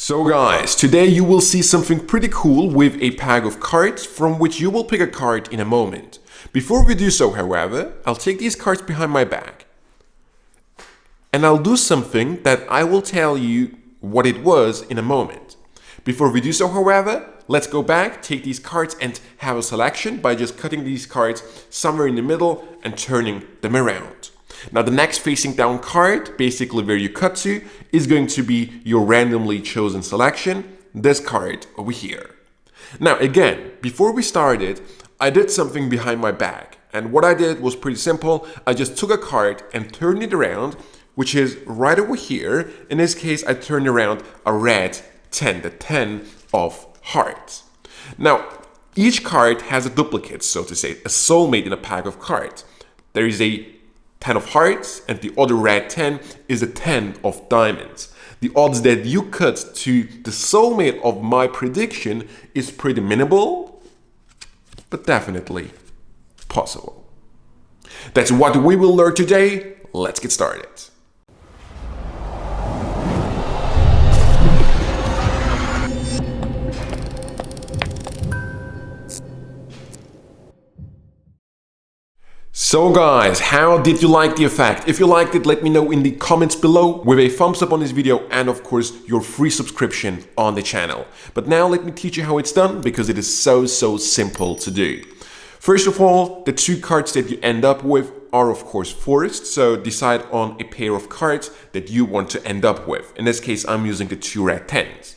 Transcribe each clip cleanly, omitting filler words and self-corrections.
So guys, today you will see something pretty cool with a pack of cards from which you will pick a card in a moment. Before we do so, however, I'll take these cards behind my back and I'll do something that I will tell you what it was in a moment. Before we do so, however, let's go back, take these cards and have a selection by just cutting these cards somewhere in the middle and turning them around. Now the next facing down card, basically where you cut to, is going to be your randomly chosen selection, this card over here. Now again, before we started, I did something behind my back, and what I did was pretty simple. I just took a card and turned it around, which is right over here. In this case, I turned around a red 10, the 10 of hearts. Now, each card has a duplicate, so to say, a soulmate in a pack of cards. There is a 10 of hearts, and the other red 10 is a 10 of diamonds. The odds that you cut to the soulmate of my prediction is pretty minimal, but definitely possible. That's what we will learn today. Let's get started. So guys, how did you like the effect? If you liked it, let me know in the comments below with a thumbs up on this video and of course your free subscription on the channel. But now let me teach you how it's done because it is so simple to do. First of all, the two cards that you end up with are of course forced, so decide on a pair of cards that you want to end up with. In this case, I'm using the two red 10s.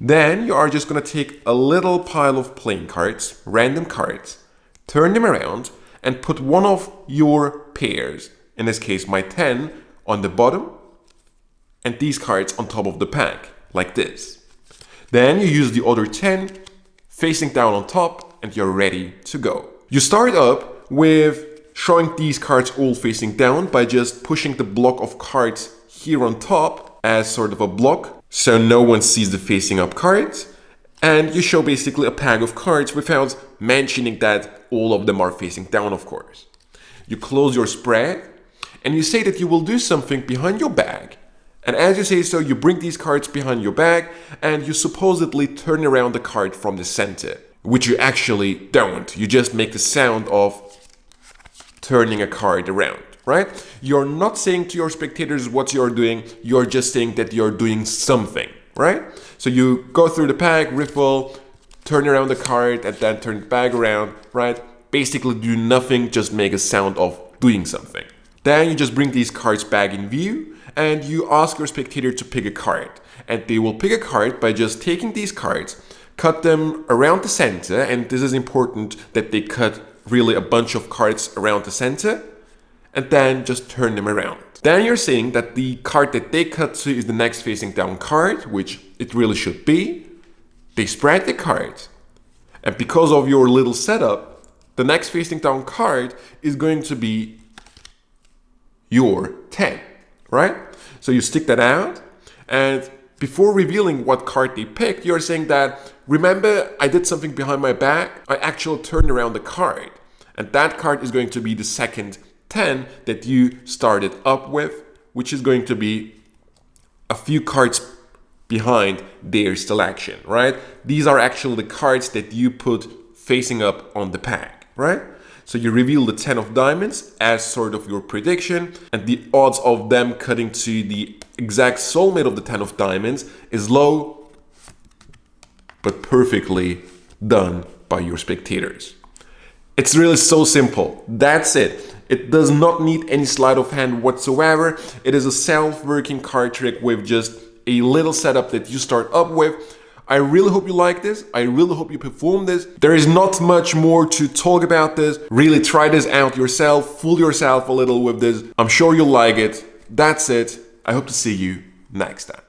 Then you are just gonna take a little pile of playing cards, random cards, turn them around, and put one of your pairs, in this case my 10, on the bottom and these cards on top of the pack, like this. Then you use the other 10 facing down on top and you're ready to go. You start up with showing these cards all facing down by just pushing the block of cards here on top as sort of a block so no one sees the facing up cards. And you show basically a pack of cards without mentioning that all of them are facing down, of course. You close your spread and you say that you will do something behind your back. And as you say so, you bring these cards behind your back and you supposedly turn around the card from the center, which you actually don't. You just make the sound of turning a card around, right? You're not saying to your spectators what you're doing, you're just saying that you're doing something. Right? So you go through the pack, riffle, turn around the card, and then turn it back around, right? Basically do nothing, just make a sound of doing something. Then you just bring these cards back in view, and you ask your spectator to pick a card. And they will pick a card by just taking these cards, cut them around the center, and this is important that they cut really a bunch of cards around the center, and then just turn them around. Then you're saying that the card that they cut to is the next facing down card, which it really should be. They spread the card. And because of your little setup, the next facing down card is going to be your 10, right? So you stick that out. And before revealing what card they picked, you're saying that, remember, I did something behind my back. I actually turned around the card. And that card is going to be the second 10 that you started up with, which is going to be a few cards behind their selection, right? These are actually the cards that you put facing up on the pack, right? So you reveal the 10 of diamonds as sort of your prediction, and the odds of them cutting to the exact soulmate of the 10 of diamonds is low, but perfectly done by your spectators. It's really so simple. That's it. It does not need any sleight of hand whatsoever. It is a self-working card trick with just a little setup that you start up with. I really hope you like this. I really hope you perform this. There is not much more to talk about this. Really try this out yourself. Fool yourself a little with this. I'm sure you'll like it. That's it. I hope to see you next time.